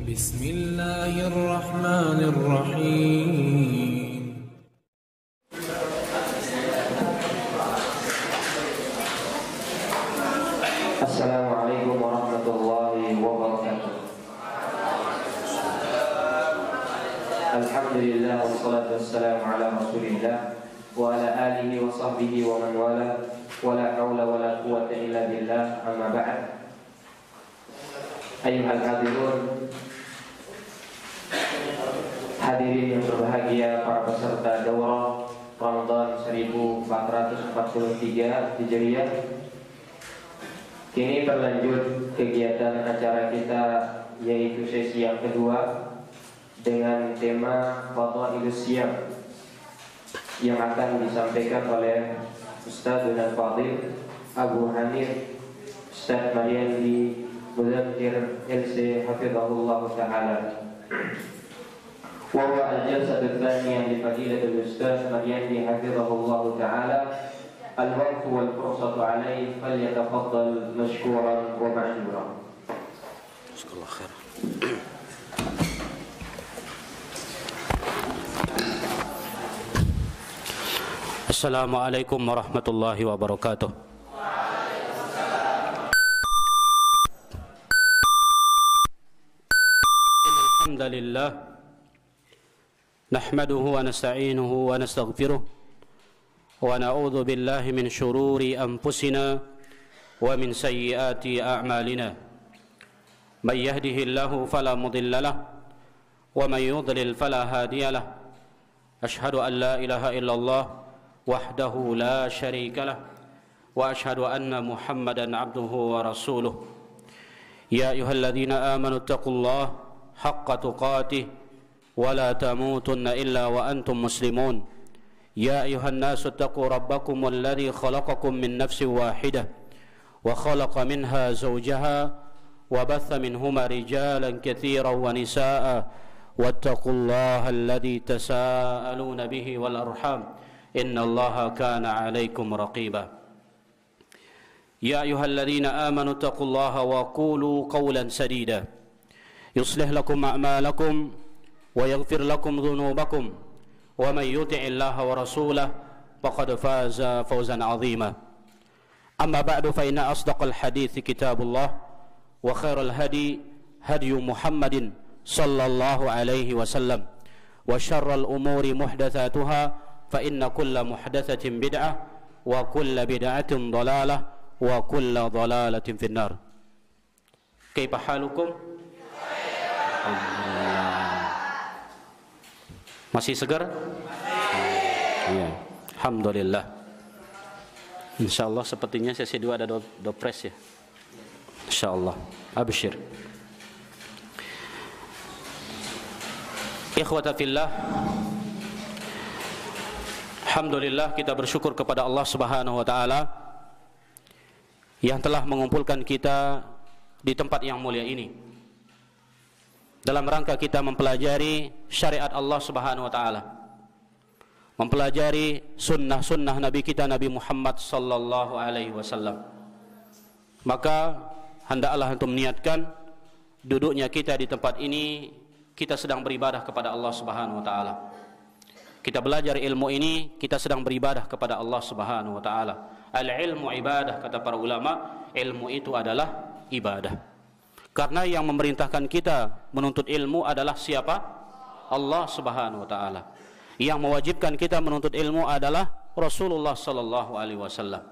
بسم الله الرحمن الرحيم السلام عليكم ورحمة الله وبركاته. الحمد لله والصلاة والسلام على رسول الله وعلى آله وصحبه ومن والاه ولا حول ولا قوة إلا بالله. أما بعد. Ayyuhal hadirun, hadirin yang berbahagia, para peserta daurah Ramadan 1443 Hijriah. Kini berlanjut kegiatan acara kita, yaitu sesi yang kedua dengan tema Fadhailus Shiyam yang akan disampaikan oleh Ustadzul Fadil Abu Hanif Ustadz Mariandi Mudzakir LC Hafizahullah Ta'ala. Wa huwa al-jalsatu tsaniyah li fadilatul Ustadz Mariandi Hafizahullah Ta'ala. الوقت والفرصة عليه فليتفضل مشكورا ومعجورا. جزاك الله خير. السلام عليكم ورحمة الله وبركاته. إن الحمد لله نحمده ونستعينه ونستغفره ونعوذ بالله من شرور أنفسنا ومن سيئات أعمالنا. من يهده الله فلا مضل له ومن يضلل فلا هادي له. أشهد أن لا إله إلا الله وحده لا شريك له وأشهد أن محمدا عبده ورسوله. يا أيها الذين آمنوا اتقوا الله حق تقاته ولا تموتن إلا وأنتم مسلمون. يا أيها الناس اتقوا ربكم الذي خلقكم من نفس واحدة وخلق منها زوجها وبث منهما رجالا كثيرا ونساء واتقوا الله الذي تساءلون به والأرحام إن الله كان عليكم رقيبا. يا أيها الذين آمنوا اتقوا الله وقولوا قولا سديدا يصلح لكم أعمالكم ويغفر لكم ذنوبكم ومن يطع الله ورسوله فقد فاز فوزا عظيما. أما بعد فإن أصدق الحديث كتاب الله وخير الهدي هدي محمد صلى الله عليه وسلم وشر الأمور محدثاتها فإن كل محدثة بدعة وكل بدعة ضلالة وكل ضلالة في النار. كيف حالكم؟ Masih segar? Ya, alhamdulillah. Insyaallah sepertinya sesi 2 ada dopres ya. Insyaallah. Absyir. Ikhwata fillah. Alhamdulillah, kita bersyukur kepada Allah Subhanahu wa taala yang telah mengumpulkan kita di tempat yang mulia ini dalam rangka kita mempelajari syariat Allah Subhanahu wa taala, mempelajari sunnah-sunnah Nabi kita Nabi Muhammad sallallahu alaihi wasallam. Maka hendaklah antum niatkan duduknya kita di tempat ini kita sedang beribadah kepada Allah Subhanahu wa taala. Kita belajar ilmu ini kita sedang beribadah kepada Allah Subhanahu wa taala. Al-ilmu ibadah, kata para ulama, ilmu itu adalah ibadah. Karena yang memerintahkan kita menuntut ilmu adalah siapa? Allah Subhanahu wa taala. Yang mewajibkan kita menuntut ilmu adalah Rasulullah sallallahu alaihi wasallam.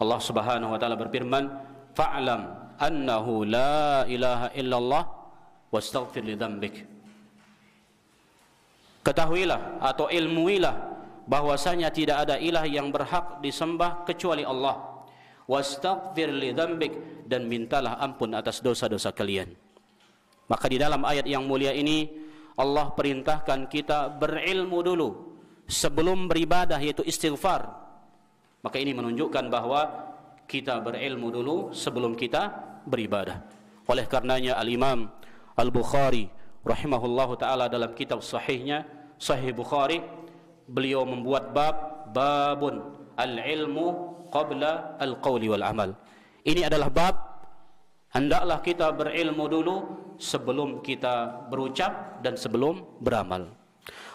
Allah Subhanahu wa taala berfirman, "Fa'lam annahu la ilaha illallah wastaghfir li dzambik." Ketahuilah atau ilmuilah bahwasanya tidak ada ilah yang berhak disembah kecuali Allah. Wastaghfir li dzambik, dan mintalah ampun atas dosa-dosa kalian. Maka di dalam ayat yang mulia ini Allah perintahkan kita berilmu dulu sebelum beribadah, yaitu istighfar. Maka ini menunjukkan bahwa kita berilmu dulu sebelum kita beribadah. Oleh karenanya Al-Imam Al-Bukhari rahimahullahu taala dalam kitab sahihnya, Sahih Bukhari, beliau membuat babun al-ilmu qabla al-qawli wal amal. Ini adalah bab Hendaklah kita berilmu dulu sebelum kita berucap dan sebelum beramal.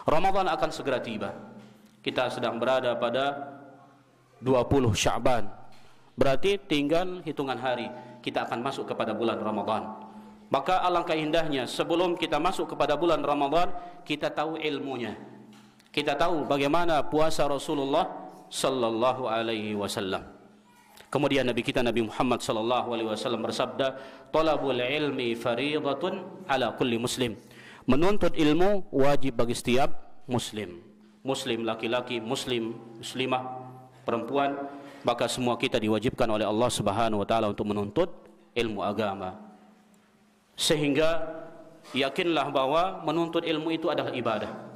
Ramadan akan segera tiba. Kita sedang berada pada 20 Sya'ban. Berarti tinggal hitungan hari kita akan masuk kepada bulan Ramadan. Maka alangkah indahnya sebelum kita masuk kepada bulan Ramadan, kita tahu ilmunya. Kita tahu bagaimana puasa Rasulullah sallallahu alaihi wasallam. Kemudian Nabi kita Nabi Muhammad sallallahu alaihi wasallam bersabda, "Talabul ilmi fariidatun ala kulli muslim." Menuntut ilmu wajib bagi setiap muslim. Muslim laki-laki, muslim muslimah perempuan, maka semua kita diwajibkan oleh Allah Subhanahu wa taala untuk menuntut ilmu agama. Sehingga yakinlah bahwa menuntut ilmu itu adalah ibadah.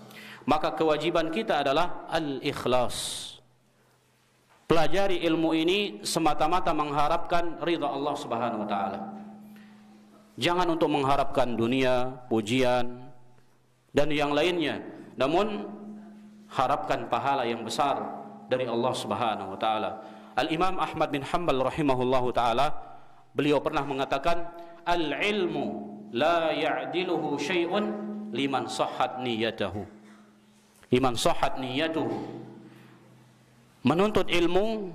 Maka kewajiban kita adalah al-ikhlas. Pelajari ilmu ini semata-mata mengharapkan ridha Allah Subhanahu wa taala. Jangan untuk mengharapkan dunia, pujian dan yang lainnya, namun harapkan pahala yang besar dari Allah Subhanahu wa taala. Al-Imam Ahmad bin Hanbal rahimahullahu taala, beliau pernah mengatakan, "Al-ilmu la ya'diluhu syai'un liman sahhat niyatahu." Liman sahhat niyatuhu. Menuntut ilmu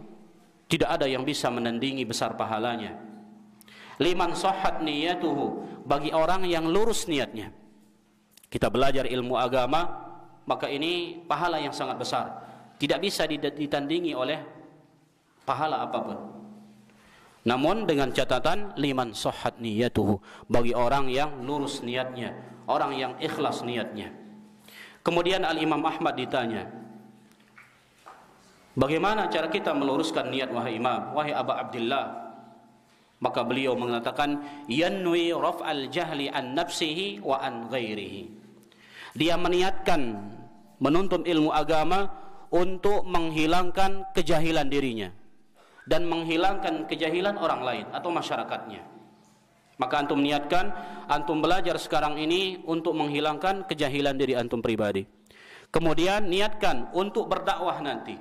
tidak ada yang bisa menandingi besar pahalanya. Liman sahhat niyatuhu, bagi orang yang lurus niatnya. Kita belajar ilmu agama, maka ini pahala yang sangat besar. Tidak bisa ditandingi oleh pahala apapun. Namun dengan catatan liman sahhat niyatuhu, bagi orang yang lurus niatnya, orang yang ikhlas niatnya. Kemudian Al-Imam Ahmad ditanya, bagaimana cara kita meluruskan niat wahai Imam, wahai Aba Abdillah? Maka beliau mengatakan, yanwi raf'al jahli an nafsihi wa an ghairihi. Dia meniatkan menuntut ilmu agama untuk menghilangkan kejahilan dirinya dan menghilangkan kejahilan orang lain atau masyarakatnya. Maka antum niatkan, antum belajar sekarang ini untuk menghilangkan kejahilan diri antum pribadi. Kemudian niatkan untuk berdakwah nanti.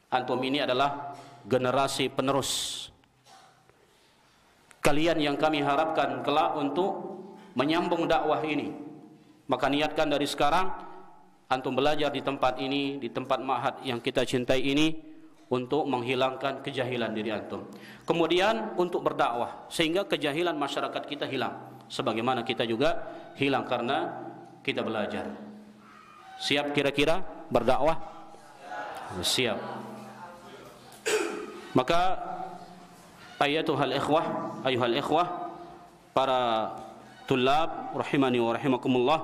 Antum ini adalah generasi penerus. Kalian yang kami harapkan kelak untuk menyambung dakwah ini. Maka niatkan dari sekarang antum belajar di tempat ini, di tempat ma'had yang kita cintai ini, untuk menghilangkan kejahilan diri antum. Kemudian untuk berdakwah sehingga kejahilan masyarakat kita hilang, sebagaimana kita juga hilang karena kita belajar. Siap kira-kira berdakwah? Siap. Maka ayatuhal ikhwah, para tulab rahimani wa rahimakumullah,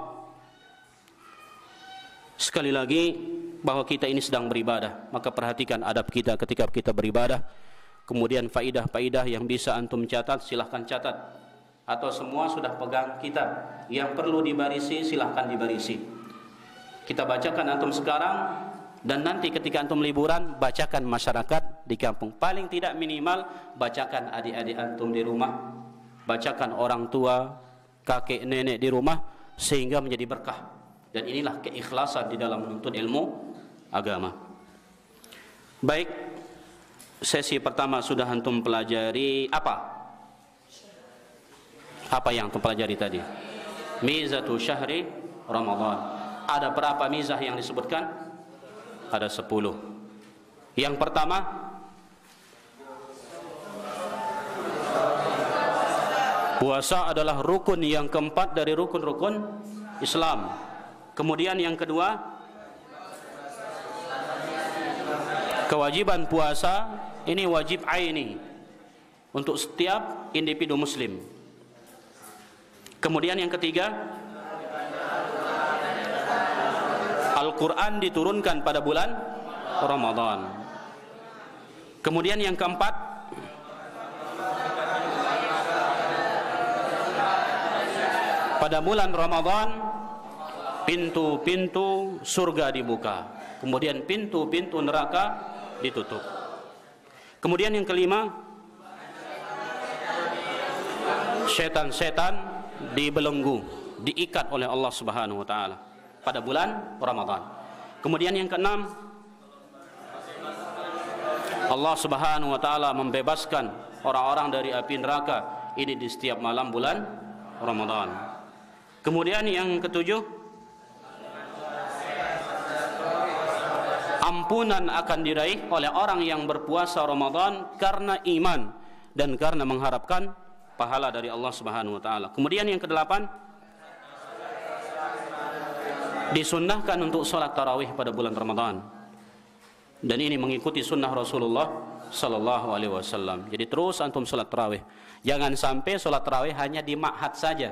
sekali lagi bahwa kita ini sedang beribadah, maka perhatikan adab kita ketika kita beribadah. Kemudian faidah-faidah yang bisa antum catat, silahkan catat. Atau semua sudah pegang kitab, yang perlu dibarisi silahkan dibarisi. Kita bacakan antum sekarang, dan nanti ketika antum liburan bacakan masyarakat di kampung. Paling tidak minimal bacakan adik-adik antum di rumah, bacakan orang tua, kakek nenek di rumah, sehingga menjadi berkah. Dan inilah keikhlasan di dalam menuntut ilmu agama. Baik, sesi pertama sudah antum pelajari apa? Apa yang antum pelajari tadi? Mizatu syahri Ramadan. Ada berapa mizah yang disebutkan? Ada 10. Yang pertama, puasa adalah rukun yang keempat dari rukun-rukun Islam. Kemudian yang kedua, kewajiban puasa ini wajib aini untuk setiap individu muslim. Kemudian yang ketiga, Al-Quran diturunkan pada bulan Ramadan. Kemudian yang keempat, pada bulan Ramadan pintu-pintu surga dibuka, kemudian pintu-pintu neraka ditutup. Kemudian yang kelima, setan-setan dibelenggu, diikat oleh Allah Subhanahu wa taala pada bulan Ramadan. Kemudian yang keenam, Allah Subhanahu wa taala membebaskan orang-orang dari api neraka Ini di setiap malam bulan Ramadan. Kemudian yang ketujuh, ampunan akan diraih oleh orang yang berpuasa Ramadan karena iman dan karena mengharapkan pahala dari Allah Subhanahu wa taala. Kemudian yang kedelapan, disunnahkan untuk sholat tarawih pada bulan Ramadan. Dan ini mengikuti sunnah Rasulullah sallallahu alaihi wasallam. Jadi terus antum sholat tarawih. Jangan sampai sholat tarawih hanya di ma'had saja.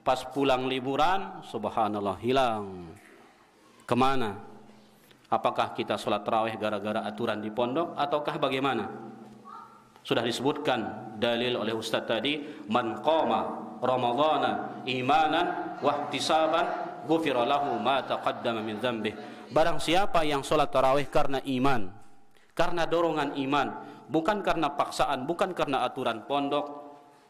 Pas pulang liburan, subhanallah, hilang. Kemana? Apakah kita sholat tarawih gara-gara aturan di pondok ataukah bagaimana? Sudah disebutkan dalil oleh Ustaz tadi, man qama ramadhana imanan wahtisaban ghufira lahu ma taqaddama min dzambih. Barang siapa yang sholat tarawih karena iman, karena dorongan iman, bukan karena paksaan, bukan karena aturan pondok,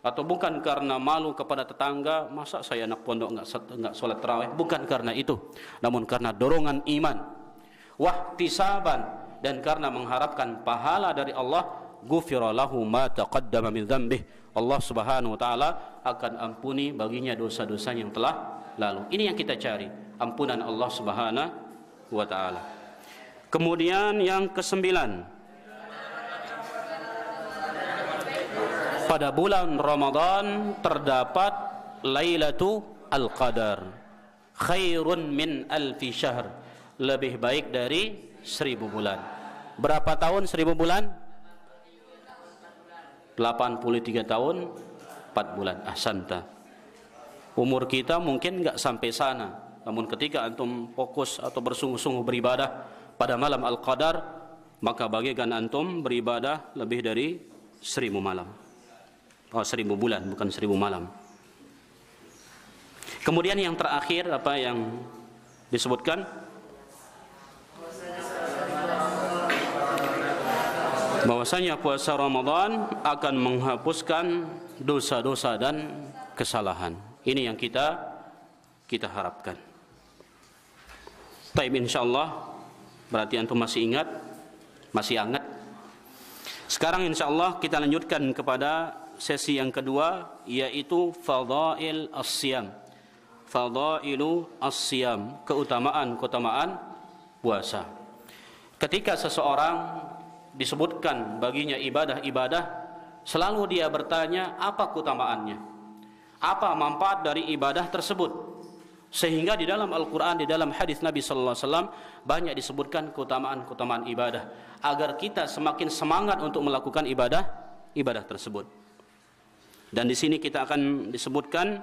atau bukan karena malu kepada tetangga, masa saya anak pondok enggak sholat tarawih, bukan karena itu, namun karena dorongan iman, wahtisaban, dan karena mengharapkan pahala dari Allah, ghufira lahu ma taqaddama min dzambih. Allah Subhanahu wa taala akan ampuni baginya dosa-dosa yang telah lalu. Ini yang kita cari, ampunan Allah Subhanahu wa taala. Kemudian yang kesembilan, pada bulan Ramadan terdapat Lailatul Qadar, khairun min alfi syahr, lebih baik dari 1000 bulan. Berapa tahun 1000 bulan? 83 tahun 4 bulan. Ahsanta. Umur kita mungkin enggak sampai sana, namun ketika antum fokus atau bersungguh-sungguh beribadah pada malam Al-Qadar, maka bagikan antum beribadah lebih dari 1000 malam. 1000 bulan, bukan 1000 malam. Kemudian yang terakhir, apa yang disebutkan? Bahwasanya puasa Ramadan akan menghapuskan dosa-dosa dan kesalahan. Ini yang kita harapkan. Taib, insyaallah berarti antum masih ingat, masih hangat. Sekarang insyaallah kita lanjutkan kepada sesi yang kedua, yaitu fadail as-siyam. Fadailu as-siyam, keutamaan puasa. Ketika seseorang disebutkan baginya ibadah-ibadah, selalu dia bertanya apa keutamaannya, apa manfaat dari ibadah tersebut. Sehingga di dalam Al-Quran, di dalam hadis Nabi sallallahu alaihi wasallam banyak disebutkan keutamaan ibadah, agar kita semakin semangat untuk melakukan ibadah tersebut. Dan di sini kita akan disebutkan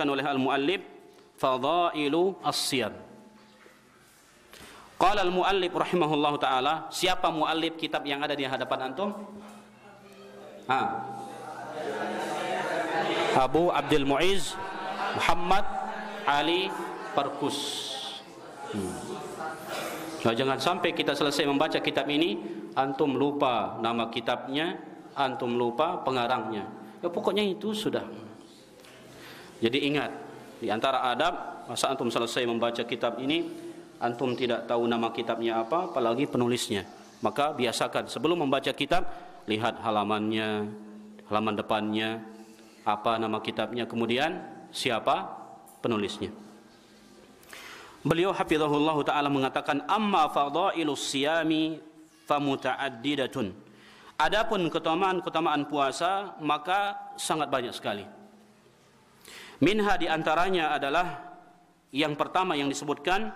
oleh al-muallif fadailu as-siyam. Qala al-muallif rahimahullahu taala, siapa muallif kitab yang ada di hadapan antum? Abu Abdul Muizz Muhammad Ali Parkus. Nah, jangan sampai kita selesai membaca kitab ini antum lupa nama kitabnya, antum lupa pengarangnya. Ya pokoknya itu sudah. Jadi ingat, di antara adab masa antum selesai membaca kitab ini antum tidak tahu nama kitabnya apa, apalagi penulisnya, maka biasakan sebelum membaca kitab lihat halamannya, halaman depannya, apa nama kitabnya, kemudian siapa penulisnya. Beliau hafizahullah taala mengatakan, amma fadailus siyami famuta'addidatun. Adapun keutamaan puasa maka sangat banyak sekali. Minha, di antaranya adalah yang pertama yang disebutkan,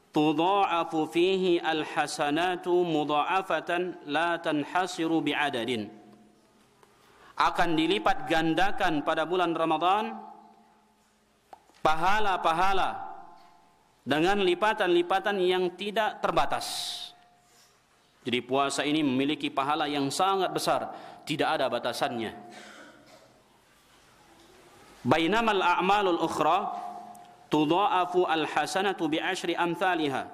tudha'afu fihi alhasanatu mudha'afatan la tanhasiru bi'adadin. Akan dilipat gandakan pada bulan Ramadan pahala-pahala dengan lipatan-lipatan yang tidak terbatas. Jadi puasa ini memiliki pahala yang sangat besar, tidak ada batasannya. Bainamal a'malul ukhra tudha'afu alhasanatu bi'ashri amthaliha.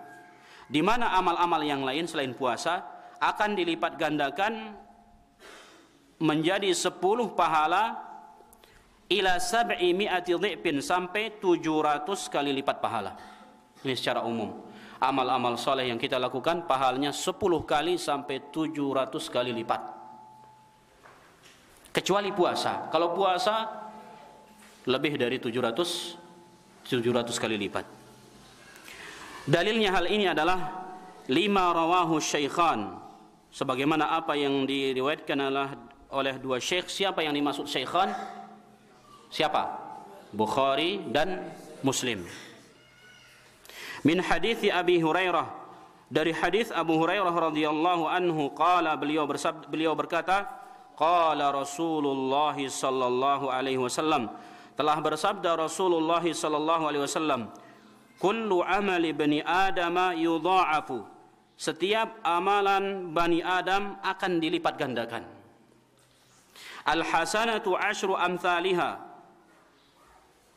Di mana amal-amal yang lain selain puasa akan dilipat gandakan menjadi 10 pahala ila 700 dhi'fin, sampai 700 kali lipat pahala. Ini secara umum. Amal-amal soleh yang kita lakukan pahalanya 10 kali sampai 700 kali lipat. Kecuali puasa. Kalau puasa lebih dari 700 kali lipat. Dalilnya hal ini adalah lima rawahu syaikhan, sebagaimana apa yang diriwayatkan oleh dua syekh. Siapa yang dimaksud syaikhan? Siapa? Bukhari dan Muslim. Min hadits Abi Hurairah, dari hadis Abu Hurairah radhiyallahu anhu, qala, beliau berkata, qala Rasulullah sallallahu alaihi wasallam, telah bersabda Rasulullah sallallahu alaihi wasallam, kullu amali bani Adam yudha'afu, setiap amalan Bani Adam akan dilipat gandakan. Al hasanatu asyru amthaliha,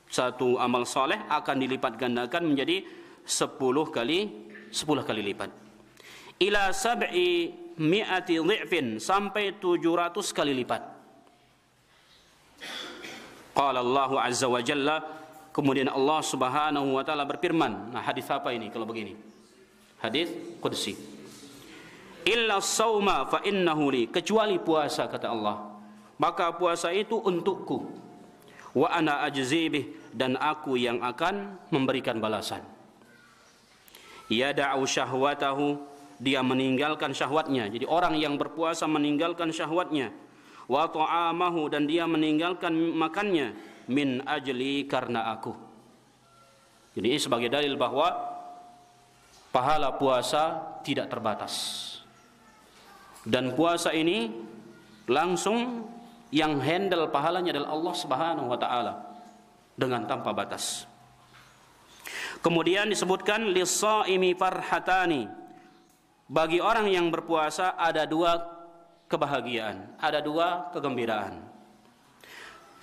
satu amal soleh akan dilipat gandakan menjadi 10 kali lipat. Ila sab'i mi'ati dhi'fin, sampai 700 kali lipat. Qala Allah azza wa jalla, kemudian Allah subhanahu wa ta'ala berfirman. Nah, hadis apa ini kalau begini? Hadis qudsi. Illa as-sauma fa innahu li, kecuali puasa, kata Allah, maka puasa itu untukku. Wa ana ajzi bih, dan aku yang akan memberikan balasan. Yada'u syahwatahu, dia meninggalkan syahwatnya. Jadi orang yang berpuasa meninggalkan syahwatnya. Wa ta'amahu, dan dia meninggalkan makannya, min ajli, karena aku. Jadi ini sebagai dalil bahwa pahala puasa tidak terbatas. Dan puasa ini langsung yang handle pahalanya adalah Allah Subhanahu wa taala dengan tanpa batas. Kemudian disebutkan lis-shaimi farhatani, bagi orang yang berpuasa ada dua kebahagiaan, ada dua kegembiraan.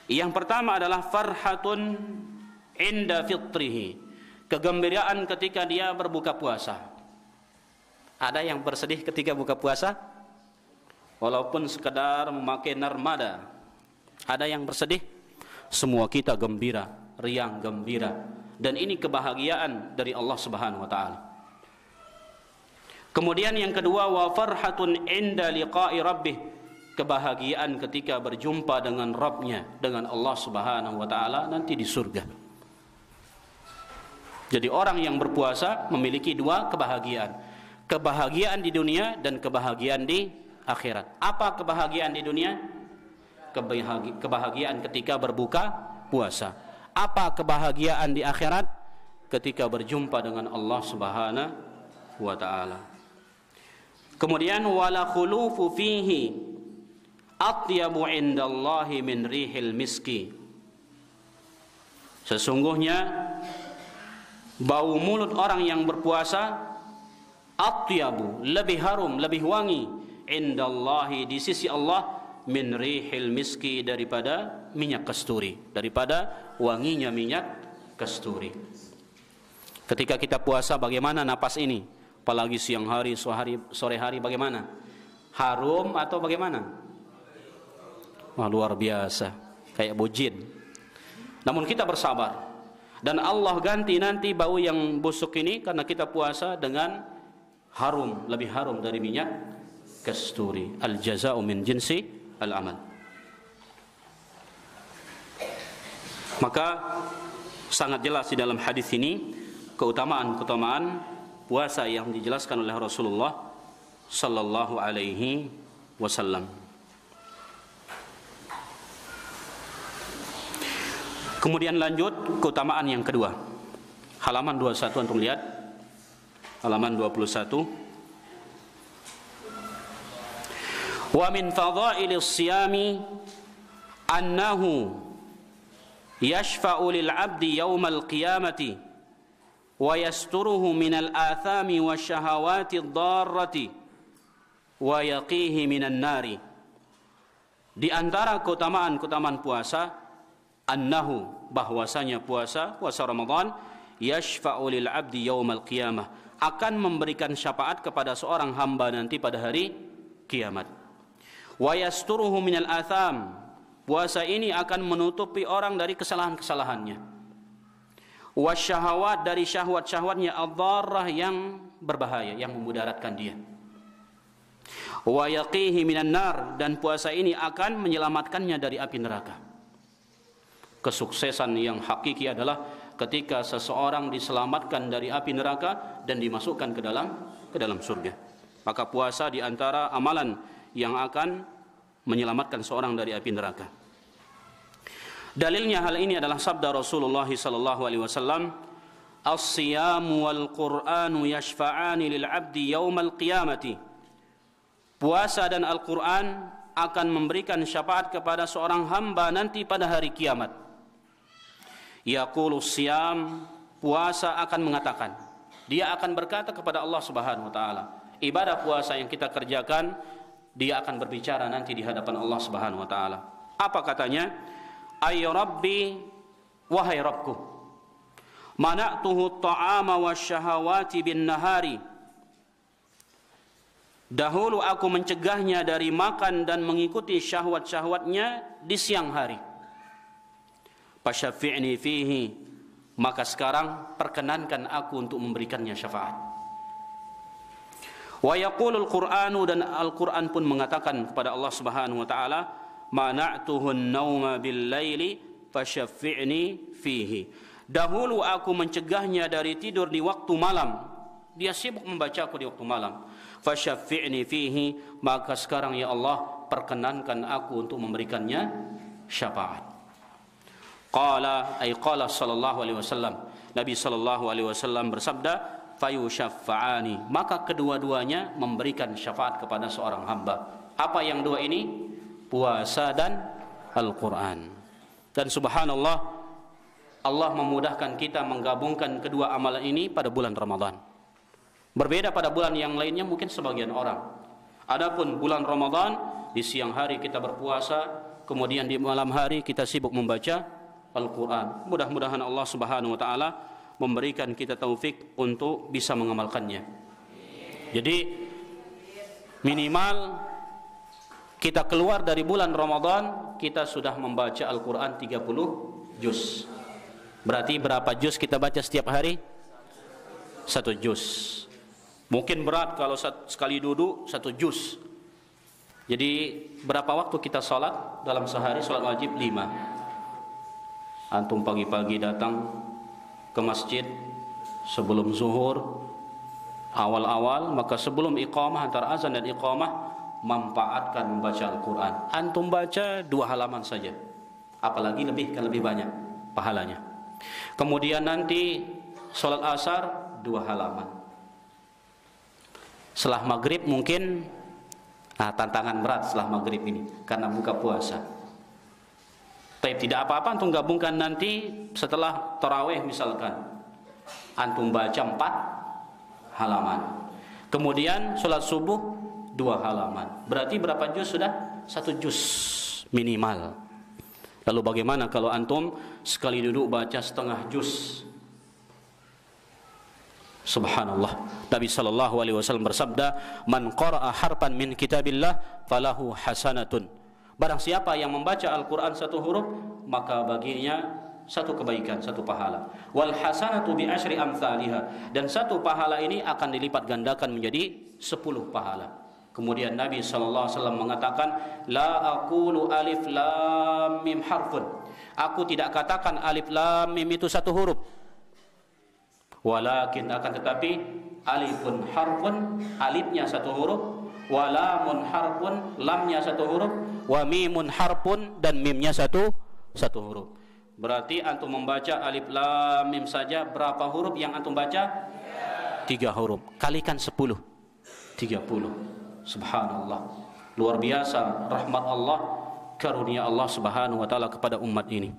Yang pertama adalah farhatun inda fitrihi, kegembiraan ketika dia berbuka puasa. Ada yang bersedih ketika buka puasa? Walaupun sekedar memakai narmada. Ada yang bersedih? Semua kita gembira, riang gembira. Dan ini kebahagiaan dari Allah Subhanahu wa taala. Kemudian yang kedua, wa farhatun inda liqa'i rabbih, kebahagiaan ketika berjumpa dengan Rabbnya, dengan Allah Subhanahu wa taala nanti di surga. Jadi orang yang berpuasa memiliki dua kebahagiaan. Kebahagiaan di dunia dan kebahagiaan di akhirat. Apa kebahagiaan di dunia? Kebahagiaan ketika berbuka puasa. Apa kebahagiaan di akhirat? Ketika berjumpa dengan Allah Subhanahu wa taala. Kemudian wala khulufu fihi atyabu indallahi min rihil miski. Sesungguhnya bau mulut orang yang berpuasa atyabu, lebih harum, lebih wangi, indallahi, di sisi Allah, min rihil miski, daripada minyak kasturi, daripada wanginya minyak kasturi. Ketika kita puasa, bagaimana napas ini? Apalagi siang hari, sore hari, bagaimana? Harum atau bagaimana? Wah, luar biasa, kayak bujin. Namun kita bersabar, dan Allah ganti nanti bau yang busuk ini karena kita puasa dengan harum, lebih harum dari minyak kasturi. Al jaza'u min jinsi al amal. Maka sangat jelas di dalam hadis ini keutamaan puasa yang dijelaskan oleh Rasulullah sallallahu alaihi wasallam. Kemudian lanjut keutamaan yang kedua. Halaman 21 antum lihat. Halaman 21. Wa min fadhailis siyami annahu yashfa'u lil 'abdi yaumal qiyamati wa yasturuhu minal athami wasyahawati ad-darrati wa yaqihi minan nari. Di antara keutamaan puasa, annahu, bahwasanya puasa Ramadan, yashfa'u lil 'abdi yaumal qiyamah, akan memberikan syafaat kepada seorang hamba nanti pada hari kiamat. Wa yasturuhu minal atham, puasa ini akan menutupi orang dari kesalahan-kesalahannya. Wasyahawat, dari syahwat-syahwatnya, ad-darrah, yang berbahaya, yang memudaratkan dia. wa yaqihi minan nar, dan puasa ini akan menyelamatkannya dari api neraka. Kesuksesan yang hakiki adalah ketika seseorang diselamatkan dari api neraka dan dimasukkan ke dalam surga. Maka puasa di antara amalan yang akan menyelamatkan seorang dari api neraka. Dalilnya hal ini adalah sabda Rasulullah sallallahu alaihi wasallam, "As-siyamu wal Qur'anu yashfa'ani lil 'abdi yaumal qiyamati." Puasa dan Al-Qur'an akan memberikan syafaat kepada seorang hamba nanti pada hari kiamat. Yaqulu siyam, puasa akan mengatakan, dia akan berkata kepada Allah Subhanahu wa taala, ibadah puasa yang kita kerjakan, dia akan berbicara nanti di hadapan Allah Subhanahu wa taala. Apa katanya? Ay Rabbi, wahai Rabbku, mana'tuhu at-ta'ama wasyahawati bin nahari. Dahulu aku mencegahnya dari makan dan mengikuti syahwat-syahwatnya di siang hari. Fasyafi'ni fihi, maka sekarang perkenankan aku untuk memberikannya syafaat. Wa yaqulul Qur'anu, dan Al-Qur'an pun mengatakan kepada Allah Subhanahu wa taala, mana'tuhun nauma bil laili fasyafi'ni fihi. Dahulu aku mencegahnya dari tidur di waktu malam, dia sibuk membacaku di waktu malam. Fasyafi'ni fihi, maka sekarang ya Allah perkenankan aku untuk memberikannya syafaat. Qala sallallahu alaihi wasallam, Nabi sallallahu alaihi wasallam bersabda, fayusyaffa'ani, maka kedua-duanya memberikan syafaat kepada seorang hamba. Apa yang dua ini? Puasa dan Al-Qur'an. Dan subhanallah, Allah memudahkan kita menggabungkan kedua amalan ini pada bulan Ramadan. Berbeda pada bulan yang lainnya mungkin sebagian orang. Adapun bulan Ramadan, di siang hari kita berpuasa, kemudian di malam hari kita sibuk membaca Al-Quran. Mudah-mudahan Allah Subhanahu wa taala memberikan kita taufik untuk bisa mengamalkannya. Jadi minimal kita keluar dari bulan Ramadan, kita sudah membaca Al-Quran 30 juz. Berarti berapa juz kita baca setiap hari? 1 juz. Mungkin berat kalau sekali duduk 1 juz. Jadi berapa waktu kita sholat dalam sehari? Sholat wajib 5. Antum pagi-pagi datang ke masjid sebelum zuhur awal-awal, maka sebelum iqamah, antara azan dan iqamah, manfaatkan membaca Al-Quran. Antum baca 2 halaman saja, apalagi lebih banyak pahalanya. Kemudian nanti sholat asar 2 halaman. Setelah maghrib mungkin tantangan berat setelah maghrib ini karena buka puasa. Tapi tidak apa-apa antum gabungkan nanti setelah tarawih misalkan, antum baca 4 halaman. Kemudian sholat subuh 2 halaman. Berarti berapa juz sudah? 1 juz minimal. Lalu bagaimana kalau antum sekali duduk baca setengah juz? Subhanallah. Nabi sallallahu alaihi wasallam bersabda, "Man qara'a harfan min kitabillah falahu hasanatun." Barang siapa yang membaca Al-Qur'an 1 huruf, maka baginya 1 kebaikan, 1 pahala. Wal hasanatu bi asyri amsalihha, dan 1 pahala ini akan dilipat gandakan menjadi 10 pahala. Kemudian Nabi sallallahu alaihi wasallam mengatakan, "La aqulu alif lam mim harfun." Aku tidak katakan alif lam mim itu 1 huruf. Walakin akan tetapi alifun harfun, alifnya 1 huruf, wa lamun harfun, lamnya 1 huruf, wa mimun harfun, dan mimnya satu huruf. Berarti antum membaca alif lam mim saja berapa huruf yang antum baca? 3 huruf. Kalikan 10. 30. Subhanallah. Luar biasa rahmat Allah, karunia Allah Subhanahu wa taala kepada umat ini.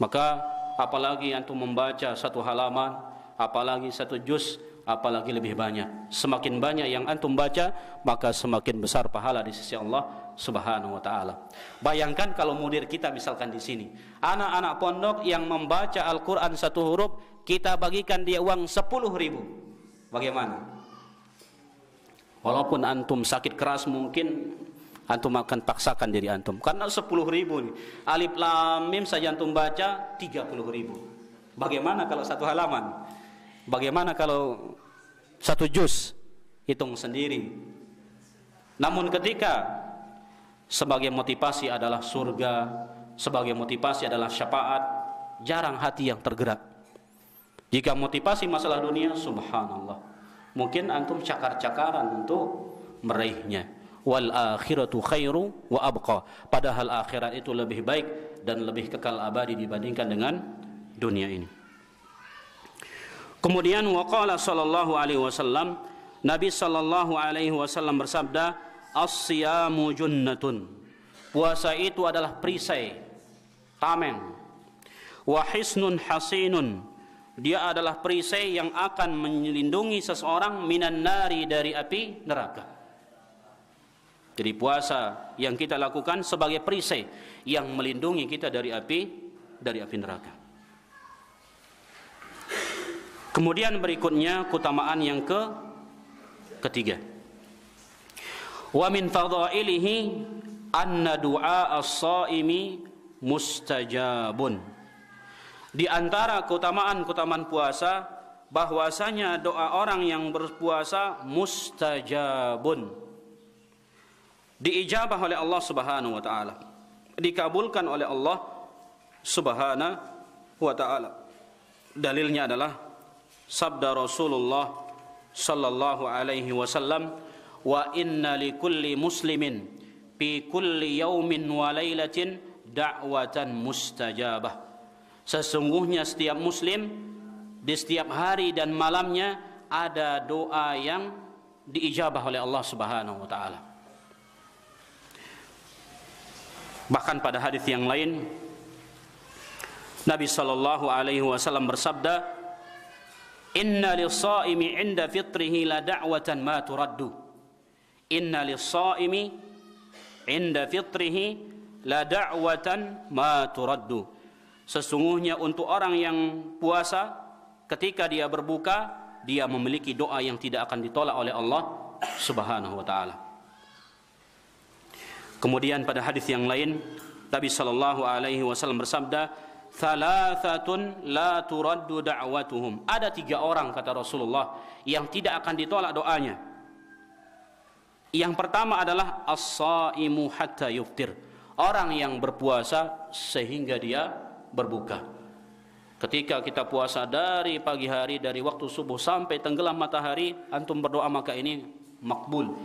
Maka apalagi antum membaca 1 halaman, apalagi 1 juz, apalagi lebih banyak. Semakin banyak yang antum baca, maka semakin besar pahala di sisi Allah Subhanahu wa taala. Bayangkan kalau mudir kita misalkan di sini, anak-anak pondok yang membaca Al-Qur'an 1 huruf, kita bagikan dia uang 10.000. Bagaimana? Walaupun antum sakit keras, mungkin antum akan paksakan diri antum, karena 10.000 nih. Alif lam mim saja antum baca 30.000. Bagaimana kalau 1 halaman? Bagaimana kalau 1 juz? Hitung sendiri. Namun ketika sebagai motivasi adalah surga, sebagai motivasi adalah syafaat, jarang hati yang tergerak. Jika motivasi masalah dunia, subhanallah, mungkin antum cakar-cakaran untuk meraihnya. Wal akhiratu khairu wa abqa. Padahal akhirat itu lebih baik dan lebih kekal abadi dibandingkan dengan dunia ini. Kemudian waqala sallallahu alaihi wasallam, Nabi sallallahu alaihi wasallam bersabda, as-siyamu junnatun. Puasa itu adalah perisai, tameng. Wa hisnun hasinun. Dia adalah perisai yang akan melindungi seseorang minan nari, dari api neraka. Jadi puasa yang kita lakukan sebagai perisai yang melindungi kita dari api neraka. Kemudian berikutnya keutamaan yang ketiga. Wa min fadhailihi anna du'a as-shaimi mustajabun. Di antara keutamaan puasa bahwasanya doa orang yang berpuasa mustajabun, diijabah oleh Allah Subhanahu wa taala, dikabulkan oleh Allah Subhanahu wa taala. Dalilnya adalah sabda Rasulullah sallallahu alaihi wasallam, wa inna likulli muslimin fi kulli yaumin wa lailatin da'watan mustajabah. Sesungguhnya setiap muslim di setiap hari dan malamnya ada doa yang diijabah oleh Allah Subhanahu wa taala. Bahkan pada hadis yang lain Nabi sallallahu alaihi wasallam bersabda, inna lis-shaimi 'inda fitrihi la da'watan ma turaddu. Inna lis-shaimi 'inda fitrihi la da'watan ma turaddu. Sesungguhnya untuk orang yang puasa, ketika dia berbuka, dia memiliki doa yang tidak akan ditolak oleh Allah Subhanahu wa taala. Kemudian pada hadis yang lain Nabi sallallahu alaihi wasallam bersabda, thalathatun la turaddu da'watuhum. Ada 3 orang kata Rasulullah yang tidak akan ditolak doanya. Yang pertama adalah as-shaimu hatta yuftir. Orang yang berpuasa sehingga dia berbuka. Ketika kita puasa dari pagi hari, dari waktu subuh sampai tenggelam matahari, antum berdoa, maka ini makbul,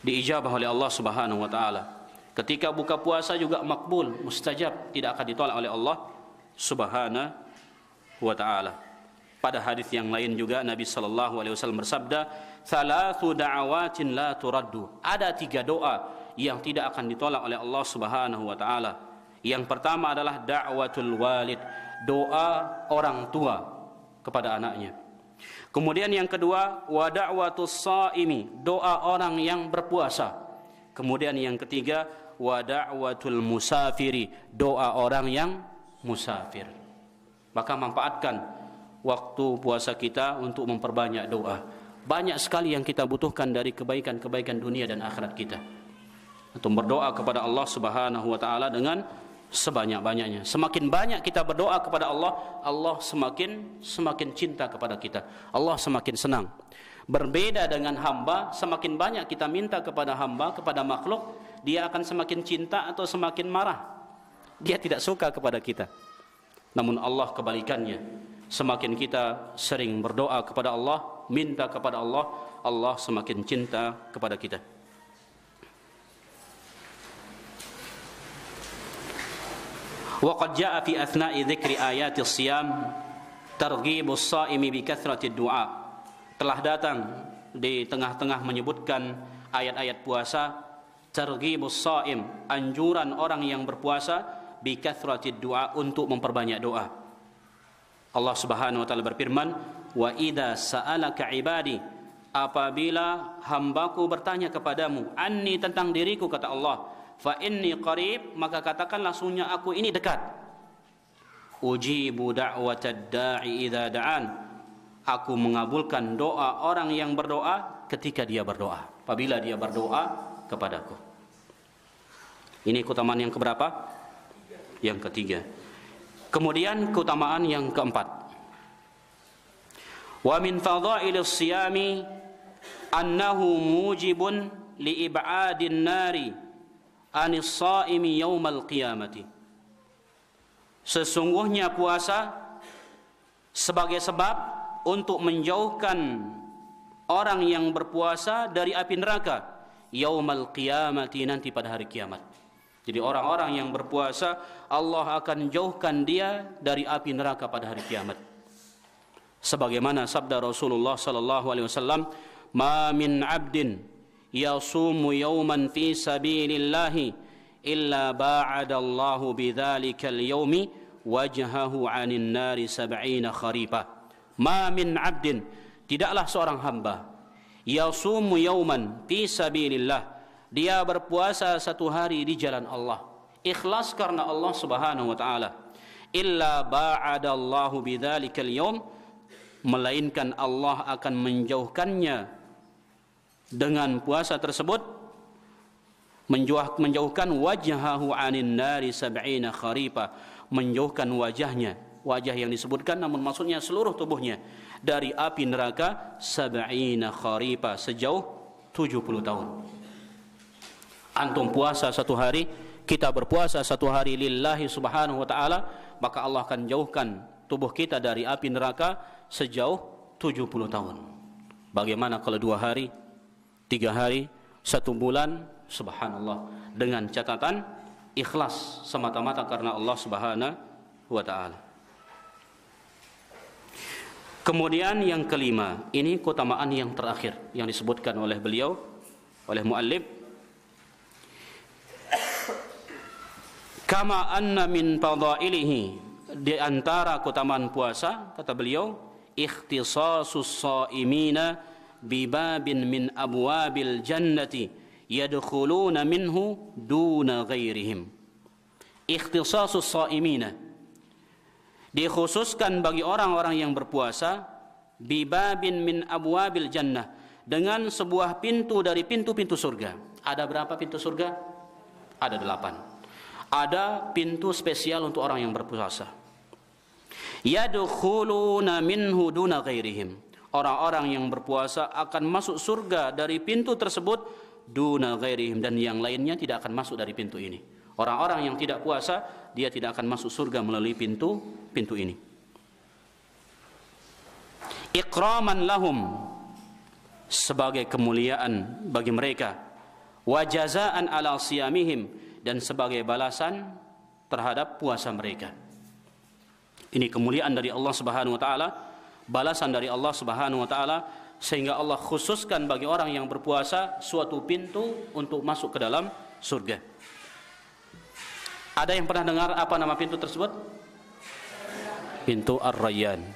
diijabah oleh Allah Subhanahu wa taala. Ketika buka puasa juga makbul, mustajab, tidak akan ditolak oleh Allah Subhanahu wa taala. Pada hadis yang lain juga Nabi sallallahu alaihi wasallam bersabda, "Thalathu da'awatin la turaddu." Ada 3 doa yang tidak akan ditolak oleh Allah Subhanahu wa taala. Yang pertama adalah da'watul walid, doa orang tua kepada anaknya. Kemudian yang kedua, wa da'watus shaimi, doa orang yang berpuasa. Kemudian yang ketiga, wa da'watul musafiri, doa orang yang musafir. Maka manfaatkan waktu puasa kita untuk memperbanyak doa. Banyak sekali yang kita butuhkan dari kebaikan-kebaikan dunia dan akhirat kita. Untuk berdoa kepada Allah Subhanahu wa taala dengan sebanyak-banyaknya. Semakin banyak kita berdoa kepada Allah, Allah semakin cinta kepada kita. Allah semakin senang. Berbeda dengan hamba, semakin banyak kita minta kepada hamba, kepada makhluk, dia akan semakin cinta atau semakin marah. Dia tidak suka kepada kita. Namun Allah kebalikannya. Semakin kita sering berdoa kepada Allah, minta kepada Allah, Allah semakin cinta kepada kita. Wa qad jaa'a fi athna'i dzikri ayati as-siyam targhibus shaimi bi kathrati du'a. Telah datang di tengah-tengah menyebutkan ayat-ayat puasa, targhibus shaim, anjuran orang yang berpuasa, bi kathrati du'a, untuk memperbanyak doa. Allah Subhanahu wa taala berfirman, wa idza sa'alaka ibadi, apabila hambaku bertanya kepadamu, anni, tentang diriku, kata Allah, fa inni qarib, maka katakanlah sesungguhnya aku ini dekat. Ujibu da'watad da'i idza da'an, aku mengabulkan doa orang yang berdoa ketika dia berdoa, apabila dia berdoa kepadaku. Ini keutamaan yang keberapa? Yang ketiga. Kemudian keutamaan yang keempat, wa min fadhailis siyami annahu mujibun li ib'adin nari anis shaimi yaumal qiyamati. Sesungguhnya puasa sebagai sebab untuk menjauhkan orang yang berpuasa dari api neraka yaumal qiyamati, nanti pada hari kiamat. Jadi orang-orang yang berpuasa Allah akan jauhkan dia dari api neraka pada hari kiamat. Sebagaimana sabda Rasulullah sallallahu alaihi wasallam, "Ma min 'abdin yasumu yawman fi sabilillahi illa ba'ada Allahu bidzalika al-yawmi wajhahu 'anil nari 70 kharifa." Ma min 'abdin, tidaklah seorang hamba, yasumu yawman fi sabilillah, dia berpuasa satu hari di jalan Allah, ikhlas karena Allah Subhanahu wa taala, illa ba'adallahu bidzalikal yaum, melainkan Allah akan menjauhkannya dengan puasa tersebut, menjauhkan wajhahu 'anin nari 70 kharifa, menjauhkan wajahnya, wajah yang disebutkan namun maksudnya seluruh tubuhnya, dari api neraka 70 kharifa, sejauh 70 tahun. Antum puasa satu hari, kita berpuasa satu hari lillahi subhanahu wa ta'ala, maka Allah akan jauhkan tubuh kita dari api neraka sejauh 70 tahun. Bagaimana kalau 2 hari, 3 hari, 1 bulan? Subhanallah, dengan catatan ikhlas semata-mata karena Allah subhanahu wa ta'ala. Kemudian yang kelima, ini keutamaan yang terakhir yang disebutkan oleh beliau, oleh muallif. Kama anna min fadailihi, di antara keutamaan puasa, kata beliau, ikhtisasus shaimina bibabin min abwabil jannati yadkhuluna minhu duna ghairihim. Ikhtisasus shaimina, dikhususkan bagi orang-orang yang berpuasa, bibabin min abwabil jannah, dengan sebuah pintu dari pintu-pintu surga. Ada berapa pintu surga? Ada 8. Ada pintu spesial untuk orang yang berpuasa. Yadkhuluna minhu duna ghairihim, orang-orang yang berpuasa akan masuk surga dari pintu tersebut, duna ghairihim, dan yang lainnya tidak akan masuk dari pintu ini. Orang-orang yang tidak puasa, dia tidak akan masuk surga melalui pintu ini. Ikraman lahum, sebagai kemuliaan bagi mereka, wa jazaan ala siyamihim, dan sebagai balasan terhadap puasa mereka. Ini kemuliaan dari Allah Subhanahu wa taala, balasan dari Allah Subhanahu wa taala, sehingga Allah khususkan bagi orang yang berpuasa suatu pintu untuk masuk ke dalam surga. Ada yang pernah dengar apa nama pintu tersebut? Pintu Ar-Rayyan.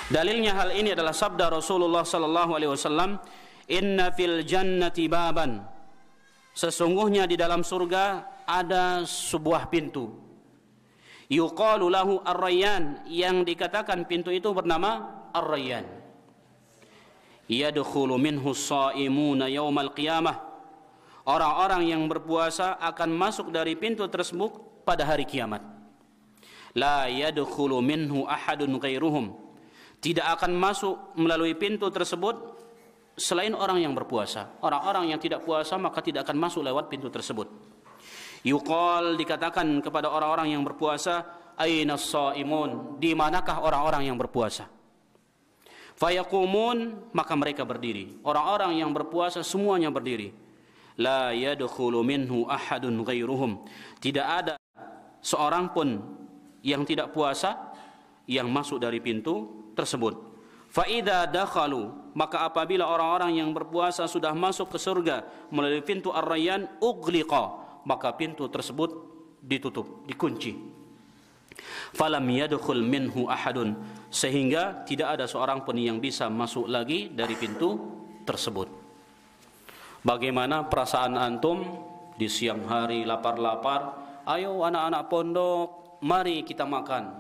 Dalilnya hal ini adalah sabda Rasulullah sallallahu alaihi wasallam, "Inna fil jannati baban." Sesungguhnya di dalam surga ada sebuah pintu, yuqalu lahu Ar-Rayyan, yang dikatakan pintu itu bernama Ar-Rayyan. Yadkhulu minhu shaimuna yaumal qiyamah, orang-orang yang berpuasa akan masuk dari pintu tersebut pada hari kiamat. La yadkhulu minhu ahadun ghairuhum, tidak akan masuk melalui pintu tersebut selain orang yang berpuasa. Orang-orang yang tidak puasa maka tidak akan masuk lewat pintu tersebut. Yuqal, dikatakan kepada orang-orang yang berpuasa, ainas shaimun, di manakah orang-orang yang berpuasa? Fayaqumun, maka mereka berdiri. Orang-orang yang berpuasa semuanya berdiri. La yadkhulu minhu ahadun ghairuhum, tidak ada seorang pun yang tidak puasa yang masuk dari pintu tersebut. Fa'idha dakhalu, maka apabila orang-orang yang berpuasa sudah masuk ke surga melalui pintu Ar-Rayyan, ughliqa, maka pintu tersebut ditutup, dikunci. Falam yadkhul minhu ahadun, sehingga tidak ada seorang pun yang bisa masuk lagi dari pintu tersebut. Bagaimana perasaan antum di siang hari lapar-lapar? Ayo anak-anak pondok, mari kita makan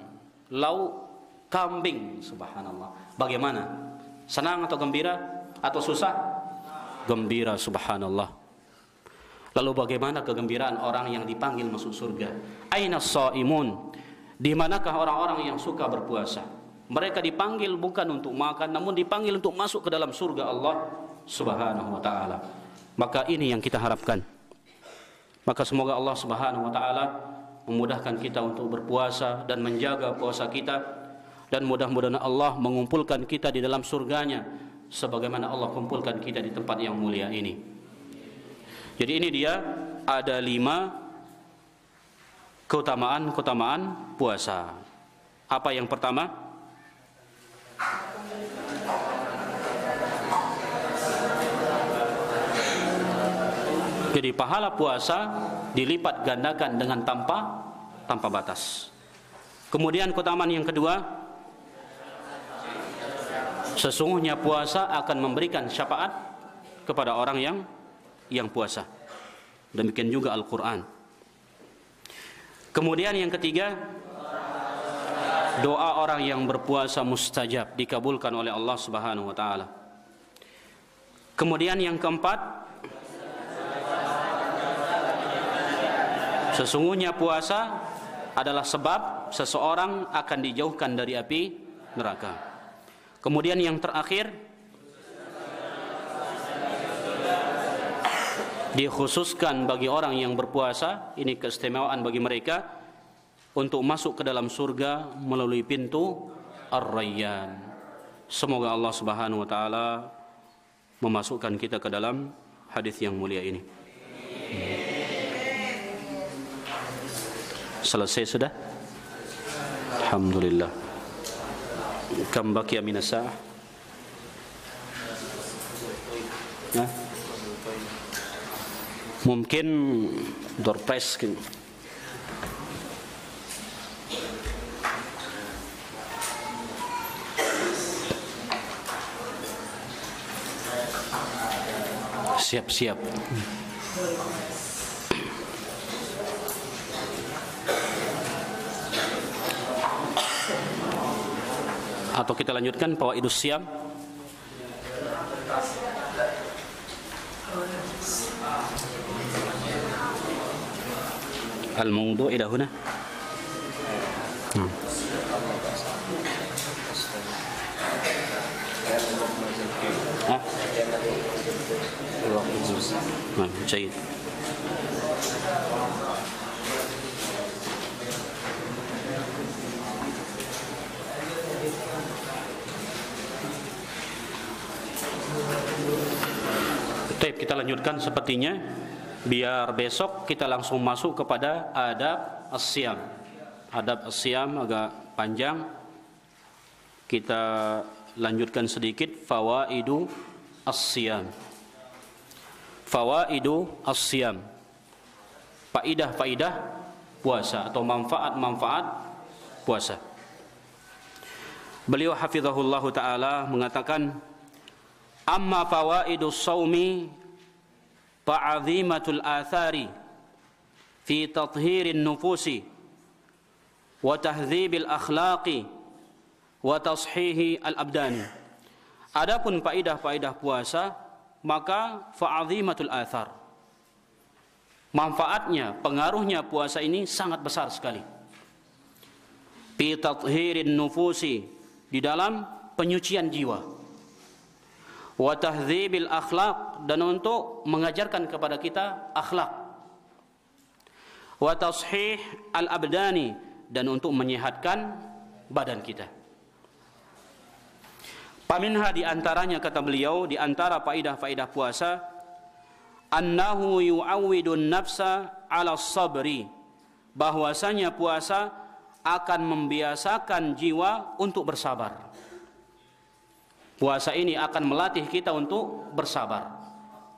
lauk kambing. Subhanallah. Bagaimana? Senang atau gembira atau susah? Gembira, subhanallah. Lalu bagaimana kegembiraan orang yang dipanggil masuk surga? Ainas shaimun, di manakah orang-orang yang suka berpuasa? Mereka dipanggil bukan untuk makan, namun dipanggil untuk masuk ke dalam surga Allah Subhanahu wa ta'ala. Maka ini yang kita harapkan. Maka semoga Allah Subhanahu wa ta'ala memudahkan kita untuk berpuasa dan menjaga puasa kita, dan mudah-mudahan Allah mengumpulkan kita di dalam surganya sebagaimana Allah kumpulkan kita di tempat yang mulia ini. Jadi ini dia, ada 5 keutamaan puasa. Apa yang pertama? Jadi pahala puasa dilipat gandakan dengan tanpa batas. Kemudian keutamaan yang kedua, sesungguhnya puasa akan memberikan syafaat kepada orang yang puasa. Demikian juga Al-Quran. Kemudian yang ketiga, doa orang yang berpuasa mustajab, dikabulkan oleh Allah Subhanahu wa ta'ala. Kemudian yang keempat, sesungguhnya puasa adalah sebab seseorang akan dijauhkan dari api neraka. Kemudian yang terakhir, dikhususkan bagi orang yang berpuasa, ini keistimewaan bagi mereka untuk masuk ke dalam surga melalui pintu Ar-Rayyan. Semoga Allah Subhanahu wa ta'ala memasukkan kita ke dalam hadis yang mulia ini. Selesai sudah? Alhamdulillah. Kam baqiya min as-sa'ah? Nah, mungkin door prize kan. Siap-siap. Atau kita lanjutkan fawaidus siyam. Al-mawdu' ila huna. جيد. Baik, kita lanjutkan sepertinya, biar besok kita langsung masuk kepada adab as-siyam. Adab as-siyam agak panjang. Kita lanjutkan sedikit fawaidu as-siyam. Fawaidu as-siyam. Faidah-faidah puasa atau manfaat-manfaat puasa. Beliau hafizahullahu taala mengatakan, amma fawaidus shaumi fa'azimatul athari fi tathirin nufusi wa tahdzibil akhlaqi wa tashihi al-abdani. Adapun faidah-faidah puasa, maka fa'azimatul athar, manfaatnya, pengaruhnya puasa ini sangat besar sekali. Fi tathirin nufusi, di dalam penyucian jiwa, wa tahdzibil akhlaq, dan untuk mengajarkan kepada kita akhlak, wa tashih al-abdani, dan untuk menyehatkan badan kita. Paminha, di antaranya kata beliau, di antara faidah-faidah puasa, annahu yu'awwidun nafsa 'ala sabri, bahwasanya puasa akan membiasakan jiwa untuk bersabar. Puasa ini akan melatih kita untuk bersabar.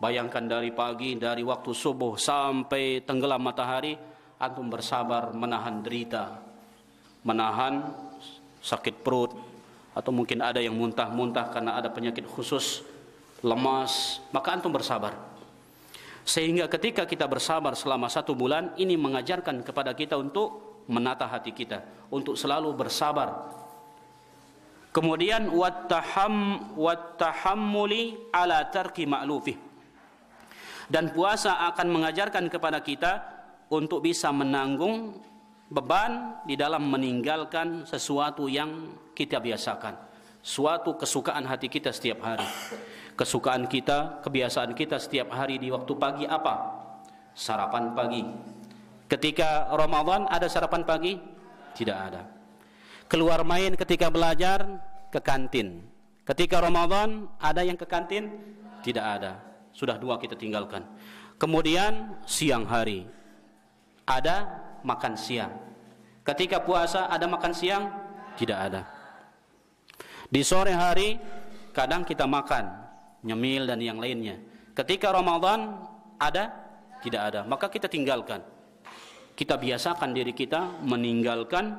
Bayangkan dari pagi, dari waktu subuh sampai tenggelam matahari, antum bersabar menahan derita, menahan sakit perut, atau mungkin ada yang muntah-muntah karena ada penyakit khusus, lemas, maka antum bersabar. Sehingga ketika kita bersabar selama 1 bulan, ini mengajarkan kepada kita untuk menata hati kita, untuk selalu bersabar. Kemudian wattahammuli ala tarki ma'lufih, dan puasa akan mengajarkan kepada kita untuk bisa menanggung beban di dalam meninggalkan sesuatu yang kita biasakan, suatu kesukaan hati kita setiap hari. Kesukaan kita, kebiasaan kita setiap hari di waktu pagi apa? Sarapan pagi. Ketika Ramadan ada sarapan pagi? Tidak ada. Keluar main ketika belajar ke kantin. Ketika Ramadan ada yang ke kantin? Tidak ada. Sudah 2 kita tinggalkan. Kemudian siang hari ada makan siang. Ketika puasa ada makan siang? Tidak ada. Di sore hari kadang kita makan, nyemil dan yang lainnya. Ketika Ramadan ada? Tidak ada. Maka kita tinggalkan. Kita biasakan diri kita meninggalkan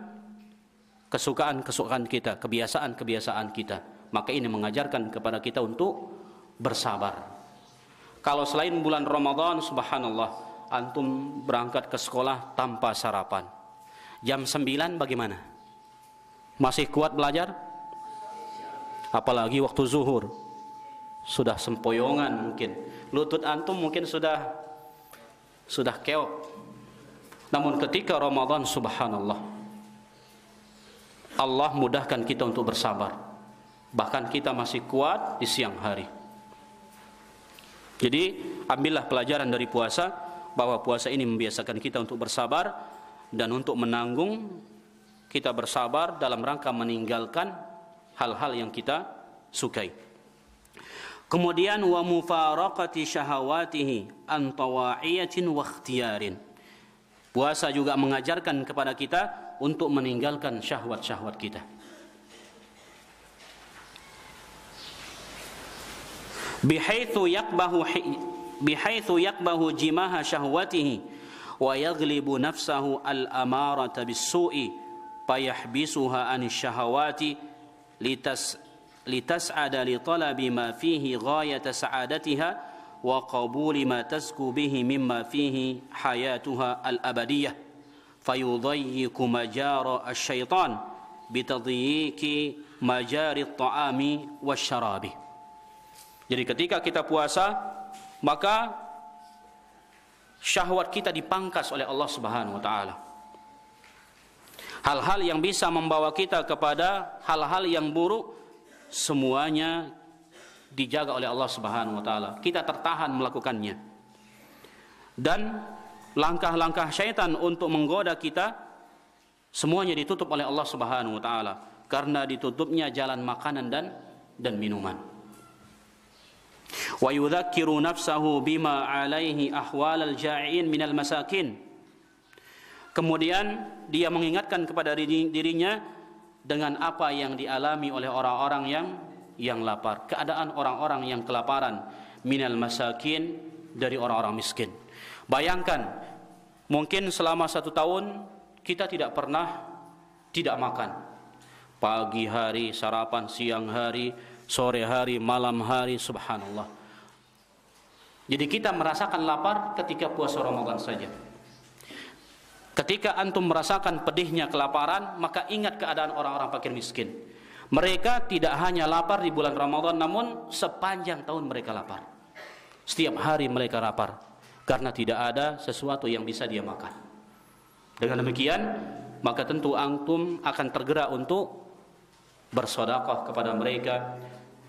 kesukaan-kesukaan kita, kebiasaan-kebiasaan kita. Maka ini mengajarkan kepada kita untuk bersabar. Kalau selain bulan Ramadan, subhanallah, antum berangkat ke sekolah tanpa sarapan. Jam 9 bagaimana? Masih kuat belajar? Apalagi waktu zuhur. Sudah sempoyongan mungkin. Lutut antum mungkin sudah keok. Namun ketika Ramadan, subhanallah, Allah mudahkan kita untuk bersabar. Bahkan kita masih kuat di siang hari. Jadi ambillah pelajaran dari puasa, bahwa puasa ini membiasakan kita untuk bersabar dan untuk menanggung. Kita bersabar dalam rangka meninggalkan hal-hal yang kita sukai. Kemudian wa mufaraqati syahawatihi an tawa'iyatin wa ikhtiyarin. Puasa juga mengajarkan kepada kita untuk meninggalkan syahwat-syahwat kita. Bihaitsu yakbahu jimaha syahwatihi wa yaghlibu nafsahu al-amarata bis-su'i fayahbisuha an syahawati litas'ada li talabi ma fihi ghayata sa'adatiha wa qabuli ma tazku bihi mimma fihi hayatuha al-abadiyah fayudayyiku majara asyaitan bitadyiqi majari at-ta'ami wasyarabi. Jadi ketika kita puasa, maka syahwat kita dipangkas oleh Allah Subhanahu wa taala. Hal-hal yang bisa membawa kita kepada hal-hal yang buruk semuanya dijaga oleh Allah Subhanahu wa taala. Kita tertahan melakukannya. Dan langkah-langkah syaitan untuk menggoda kita semuanya ditutup oleh Allah Subhanahu wa taala karena ditutupnya jalan makanan dan minuman. Wa yudzakiru nafsahu bima 'alaihi ahwalal ja'iin minal masakin. Kemudian dia mengingatkan kepada dirinya dengan apa yang dialami oleh orang-orang yang lapar, keadaan orang-orang yang kelaparan, minal masakin, dari orang-orang miskin. Bayangkan, mungkin selama 1 tahun kita tidak pernah tidak makan. Pagi hari sarapan, siang hari, sore hari, malam hari, subhanallah. Jadi kita merasakan lapar ketika puasa Ramadan saja. Ketika antum merasakan pedihnya kelaparan, maka ingat keadaan orang-orang fakir miskin. Mereka tidak hanya lapar di bulan Ramadan, namun sepanjang tahun mereka lapar. Setiap hari mereka lapar karena tidak ada sesuatu yang bisa dia makan. Dengan demikian, maka tentu antum akan tergerak untuk bersedekah kepada mereka,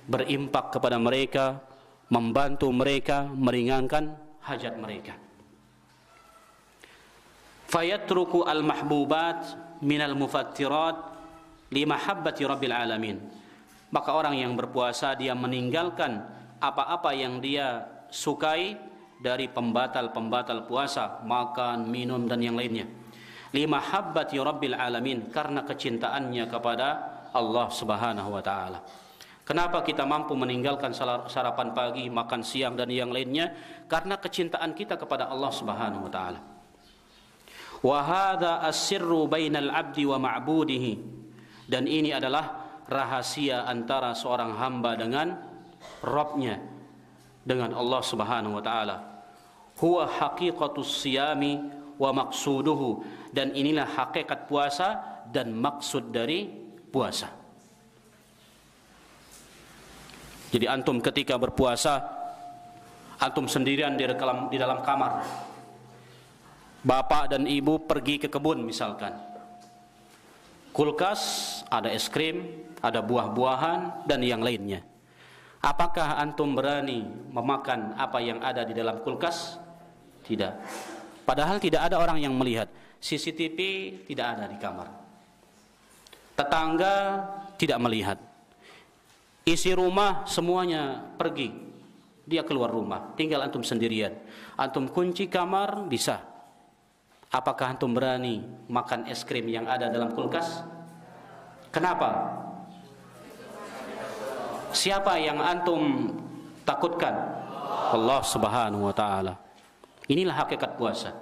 berimpak kepada mereka, membantu mereka, meringankan hajat mereka. Fayatruku al-mahbubat minal mufattirat limahabbati rabbil alamin. Maka orang yang berpuasa dia meninggalkan apa-apa yang dia sukai dari pembatal-pembatal puasa, makan, minum dan yang lainnya. Limahabbati rabbil alamin, karena kecintaannya kepada Allah Subhanahu wa taala. Kenapa kita mampu meninggalkan sarapan pagi, makan siang dan yang lainnya? Karena kecintaan kita kepada Allah Subhanahu wa taala. Wa hadza as-sirru bainal 'abdi wa ma'budihi. Dan ini adalah rahasia antara seorang hamba dengan Rabb-nya, dengan Allah Subhanahu wa taala. Huwa haqiqatus siyami wa maqsuduhu. Dan inilah hakikat puasa dan maksud dari puasa. Jadi antum ketika berpuasa, antum sendirian di dalam kamar, Bapak dan ibu pergi ke kebun misalkan. Kulkas ada es krim, ada buah-buahan dan yang lainnya. Apakah antum berani memakan apa yang ada di dalam kulkas? Tidak. Padahal tidak ada orang yang melihat. CCTV tidak ada di kamar. Tetangga tidak melihat. Isi rumah semuanya pergi. Dia keluar rumah, tinggal antum sendirian. Antum kunci kamar, bisa. Apakah antum berani makan es krim yang ada dalam kulkas? Kenapa? Siapa yang antum takutkan? Allah Subhanahu wa taala. Inilah hakikat puasa.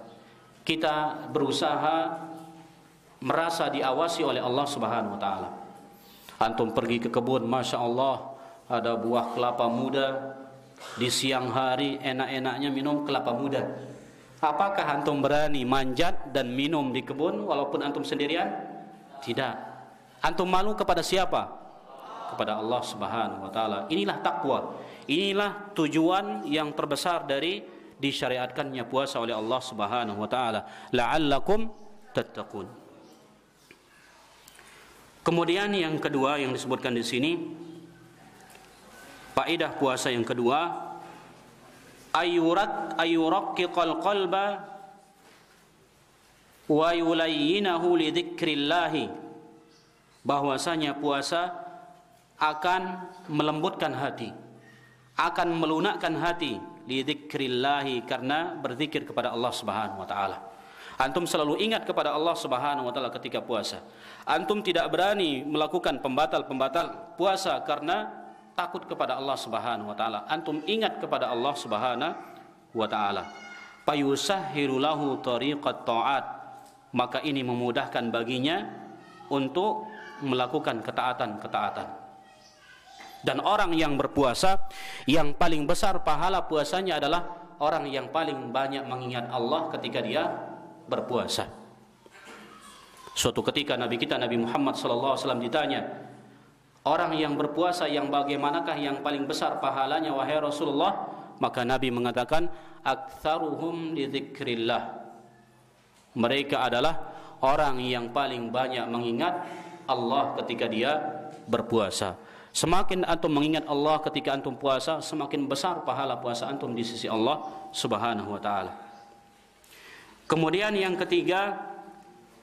Kita berusaha merasa diawasi oleh Allah Subhanahu wa taala. Antum pergi ke kebun, Masya Allah, ada buah kelapa muda. Di siang hari enak-enaknya minum kelapa muda. Apakah antum berani manjat dan minum di kebun walaupun antum sendirian? Tidak. Antum malu kepada siapa? Kepada Allah Subhanahu wa taala. Inilah takwa. Inilah tujuan yang terbesar dari disyariatkannya puasa oleh Allah Subhanahu wa taala. La'allakum tattaqun. Kemudian yang kedua yang disebutkan di sini, faedah puasa yang kedua, ayuraqqiqal qalba wa yulayyinahu li dzikrillah, bahwasanya puasa akan melembutkan hati, akan melunakkan hati, li dzikrillah, karena berzikir kepada Allah Subhanahu wa taala. Antum selalu ingat kepada Allah Subhanahu wa taala ketika puasa. Antum tidak berani melakukan pembatal-pembatal puasa karena takut kepada Allah Subhanahu wa taala. Antum ingat kepada Allah Subhanahu wa taala. Fayusahhiru lahu tariqat ta'at, maka ini memudahkan baginya untuk melakukan ketaatan-ketaatan. Dan orang yang berpuasa, yang paling besar pahala puasanya adalah orang yang paling banyak mengingat Allah ketika dia berpuasa. Suatu ketika Nabi kita Nabi Muhammad SAW ditanya, orang yang berpuasa yang bagaimanakah yang paling besar pahalanya wahai Rasulullah? Maka Nabi mengatakan, aktsaruhum li dzikrillah. Mereka adalah orang yang paling banyak mengingat Allah ketika dia berpuasa. Semakin antum mengingat Allah ketika antum puasa, semakin besar pahala puasa antum di sisi Allah Subhanahu wa taala. Kemudian yang ketiga,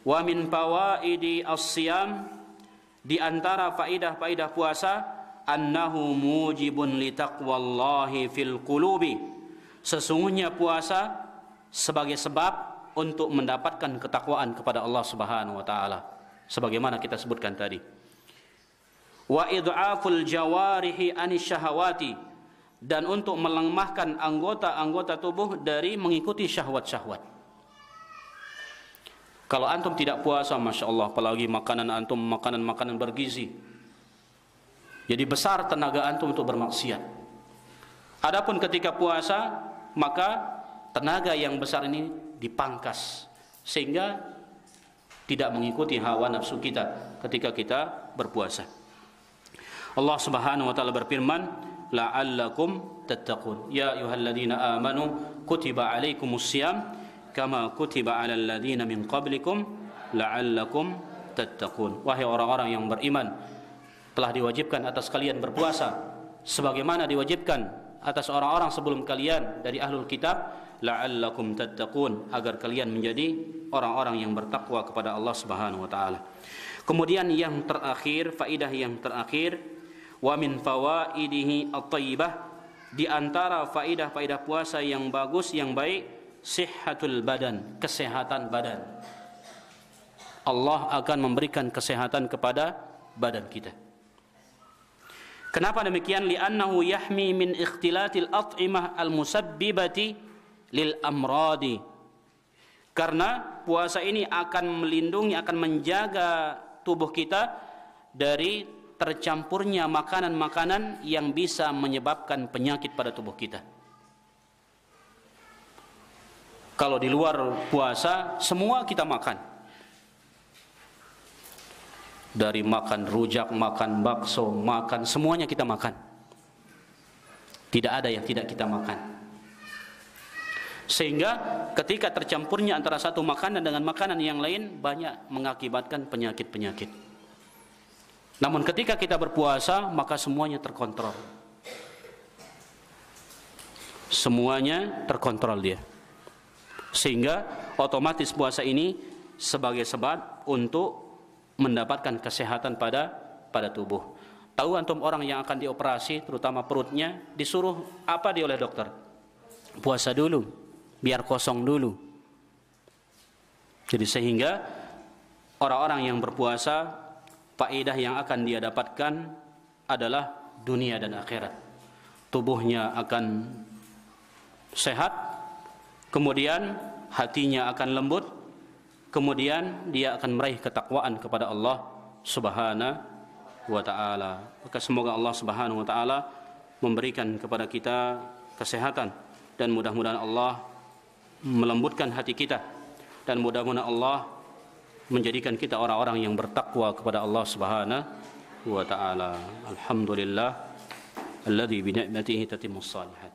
wa min fawaidi as-siyam, di antara faidah-faidah puasa, annahu mujibun li taqwallahi fil qulubi. Sesungguhnya puasa sebagai sebab untuk mendapatkan ketakwaan kepada Allah Subhanahu wa taala, sebagaimana kita sebutkan tadi. Wa id'aful jawarihi anisyahawati, dan untuk melemahkan anggota-anggota tubuh dari mengikuti syahwat-syahwat. Kalau antum tidak puasa, Masya Allah, apalagi makanan antum makanan-makanan bergizi, jadi besar tenaga antum untuk bermaksiat. Adapun ketika puasa, maka tenaga yang besar ini dipangkas sehingga tidak mengikuti hawa nafsu kita ketika kita berpuasa. Allah Subhanahu wa taala berfirman, la'allakum tattaqun. Ya ayyuhalladzina amanu kutiba alaikumussyam kama kutiba 'alal ladzina min qablikum la'allakum tattaqun. Wahai orang-orang yang beriman, telah diwajibkan atas kalian berpuasa sebagaimana diwajibkan atas orang-orang sebelum kalian dari ahlul kitab, la'allakum tattaqun, agar kalian menjadi orang-orang yang bertakwa kepada Allah Subhanahu wa taala. Kemudian yang terakhir, faidah yang terakhir, wa min fawaidihi at-thayyibah, di antara faidah-faidah puasa yang bagus, yang baik, sihhatul badan, kesehatan badan. Allah akan memberikan kesehatan kepada badan kita. Kenapa demikian? Li'annahu yahmi min ikhtilatil at'imah al-musabbibati lil amradi. Karena puasa ini akan melindungi, akan menjaga tubuh kita dari tercampurnya makanan-makanan yang bisa menyebabkan penyakit pada tubuh kita. Kalau di luar puasa, semua kita makan. Dari makan rujak, makan bakso, makan, semuanya kita makan. Tidak ada yang tidak kita makan. Sehingga ketika tercampurnya antara satu makanan dengan makanan yang lain banyak mengakibatkan penyakit-penyakit. Namun ketika kita berpuasa maka semuanya terkontrol. Semuanya terkontrol dia. Sehingga otomatis puasa ini sebagai sebab untuk mendapatkan kesehatan pada tubuh. Tahu antum orang yang akan dioperasi terutama perutnya disuruh apa dia oleh dokter? Puasa dulu. Biar kosong dulu. Jadi sehingga orang-orang yang berpuasa, faedah yang akan dia dapatkan adalah dunia dan akhirat. Tubuhnya akan sehat, kemudian hatinya akan lembut, kemudian dia akan meraih ketakwaan kepada Allah Subhanahu wa ta'ala. Maka semoga Allah Subhanahu wa ta'ala memberikan kepada kita kesehatan, dan mudah-mudahan Allah melembutkan hati kita, dan mudah-mudahan Allah menjadikan kita orang-orang yang bertakwa kepada Allah Subhanahu wa ta'ala. Alhamdulillah alladzi bi ni'matihi tatimmus shalihat.